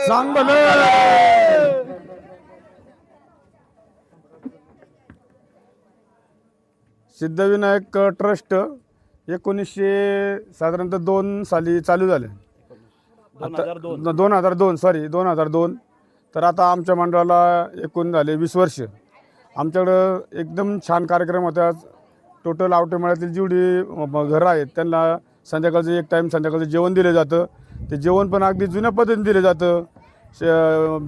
सांग भलं. सिद्धविनायक ट्रस्ट 1900 साधारणतः 2 साली चालू झाले. 2002 तर आता आमच्या मंडळाला एकूण झाले 20 वर्ष. आमच्याकडं एकदम छान कार्यक्रम होता. टोटल आवटेमाळ्यातील जेवढी घरं आहेत त्यांना संध्याकाळचं एक टाईम संध्याकाळचं जेवण दिलं जातं. ते जेवण पण अगदी जुन्या पद्धतीने दिलं जातं.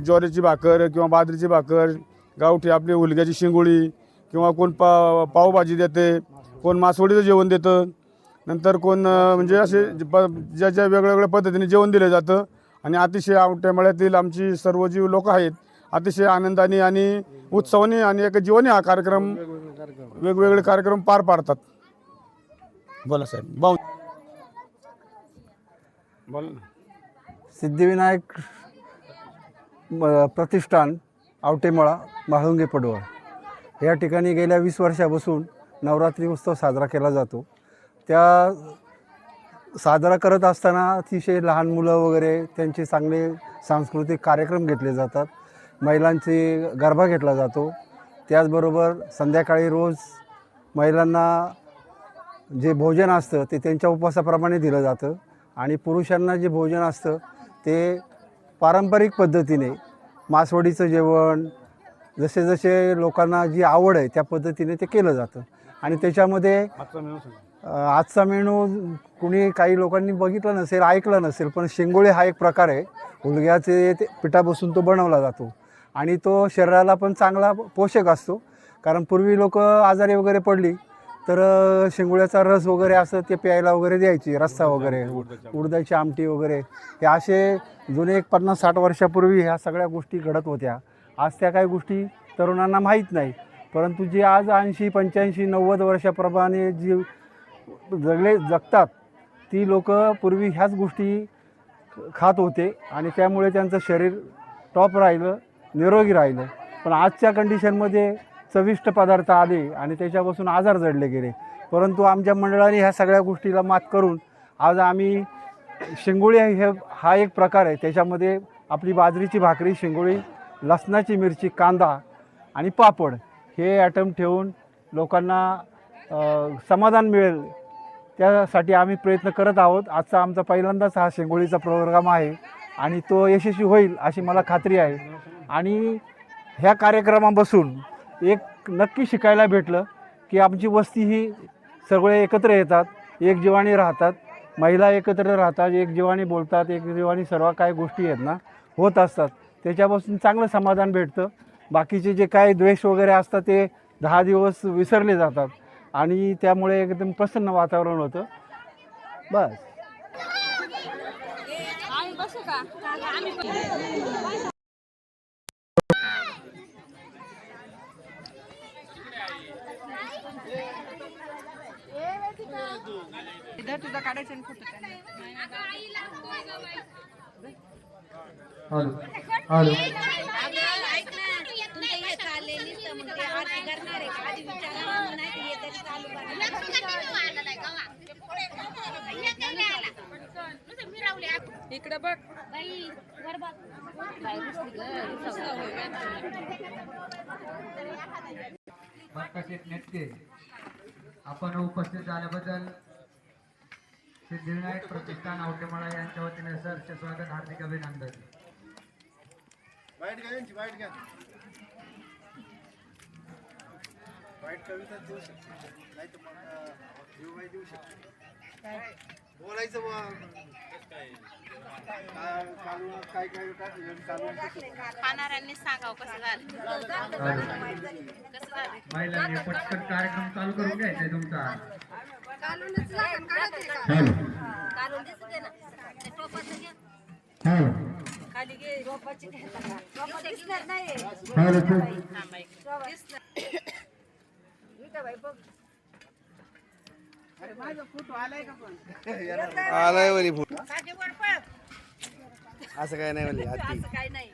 ज्वारीची भाकर किंवा बाजरीची भाकर, गावठी आपली हुलग्याची शिंगोळी किंवा कोण पावभाजी देते, कोण मासवडीचं जेवण देतं, नंतर कोण म्हणजे असे ज्या ज्या वेगवेगळ्या पद्धतीने जेवण दिलं जातं. आणि अतिशय आवटेमाळ्यातील आमची सर्व जी लोक आहेत अतिशय आनंदाने आणि उत्सवाने आणि एक जीवनी हा कार्यक्रम वेगवेगळे कार्यक्रम पार पाडतात. बोला साहेब. बोला. सिद्धिविनायक प्रतिष्ठान आवटेमाळा म्हाळुंगे पडवळ या ठिकाणी गेल्या 20 वर्षापासून नवरात्री उत्सव साजरा केला जातो. त्या साजरा करत असताना अतिशय लहान मुलं वगैरे त्यांचे चांगले सांस्कृतिक कार्यक्रम घेतले जातात. महिलांचे गरबा घेतला जातो. त्याचबरोबर संध्याकाळी रोज महिलांना जे भोजन असतं ते त्यांच्या उपवासाप्रमाणे दिलं जातं. आणि पुरुषांना जे भोजन असतं ते पारंपरिक पद्धतीने मासवडीचं जेवण जसे जसे लोकांना जी आवड आहे त्या पद्धतीने ते केलं जातं. आणि त्याच्यामध्ये आजचा मेनू कुणी काही लोकांनी बघितलं नसेल, ऐकलं नसेल, पण शेंगोळे हा एक प्रकार आहे. हुलग्याचे पिठापासून तो बनवला जातो आणि तो शरीराला पण चांगला पोषक असतो. कारण पूर्वी लोक आजारी वगैरे पडली तर शेंगोळ्याचा रस वगैरे असं ते प्यायला वगैरे द्यायची, रस्सा वगैरे, उडदाची आमटी वगैरे. हे असे जुने 50-60 वर्षापूर्वी ह्या सगळ्या गोष्टी घडत होत्या. आज त्या काही गोष्टी तरुणांना माहीत नाही. परंतु जे आज 80, 85, 90 वर्षाप्रमाणे जी जगतात ती लोक पूर्वी ह्याच गोष्टी खात होते आणि त्यामुळे त्यांचं शरीर टॉप राहिलं, निरोगी राहिलं. पण आजच्या कंडिशनमध्ये चविष्ट पदार्थ आले आणि त्याच्यापासून आजार जडले गेले. परंतु आमच्या मंडळाने ह्या सगळ्या गोष्टीला मात करून आज आम्ही शेंगोळी हा एक प्रकार आहे. त्याच्यामध्ये आपली बाजरीची भाकरी, शेंगोळी, लसणाची मिरची, कांदा आणि पापड हे आयटम ठेवून लोकांना समाधान मिळेल त्यासाठी आम्ही प्रयत्न करत आहोत. आजचा आमचा पहिल्यांदाच हा शेंगोळीचा प्रोग्राम आहे आणि तो यशस्वी होईल अशी मला खात्री आहे. आणि ह्या कार्यक्रमापासून एक नक्की शिकायला भेटलं की आमची वस्ती ही सगळे एकत्र येतात, एक जीवाने राहतात, महिला एकत्र राहतात, एक जीवाने बोलतात, एक जीवाने सर्व काही गोष्टी आहेत ना होत असतात. त्याच्यापासून चांगलं समाधान भेटतं. बाकीचे जे काही द्वेष वगैरे असतात ते 10 दिवस विसरले जातात आणि त्यामुळे एकदम प्रसन्न वातावरण होतं. बस. तुझा काढायचा फोटो. हॅलो इकडे बघ. नेटके आपण उपस्थित झाल्याबद्दल सिद्धिविनायक प्रतिष्ठान आवटेमाळा यांच्या वतीने सरचे स्वागत, हार्दिक अभिनंदन. वाईट घ्या वाईट कविता देऊ शकतो नाही तर मग देऊ शकतो. बोलायचं काय खाणाऱ्यांनी सांगावं कसं झालं. महिलांनी पटकन कार्यक्रम चालू करून घ्यायचा तुमचा. खाली घे. आलाय वली फोटो असं काय नाही म्हणले आती काय नाही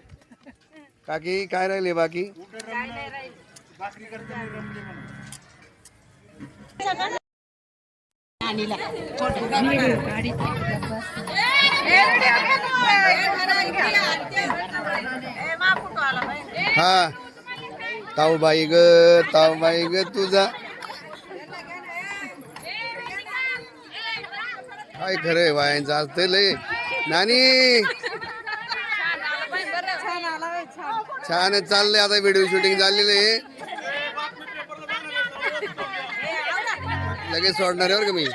काकी काय राहिले बाकी काय नाही राहील. भाकरी करते गाडी हा ताऊबाई ग तुझा काय खरंय वायांचं असतं लय नानी. छान चाललंय आता व्हिडिओ शूटिंग झालेलं आहे लगेच सोडणार आहे बरं का मी.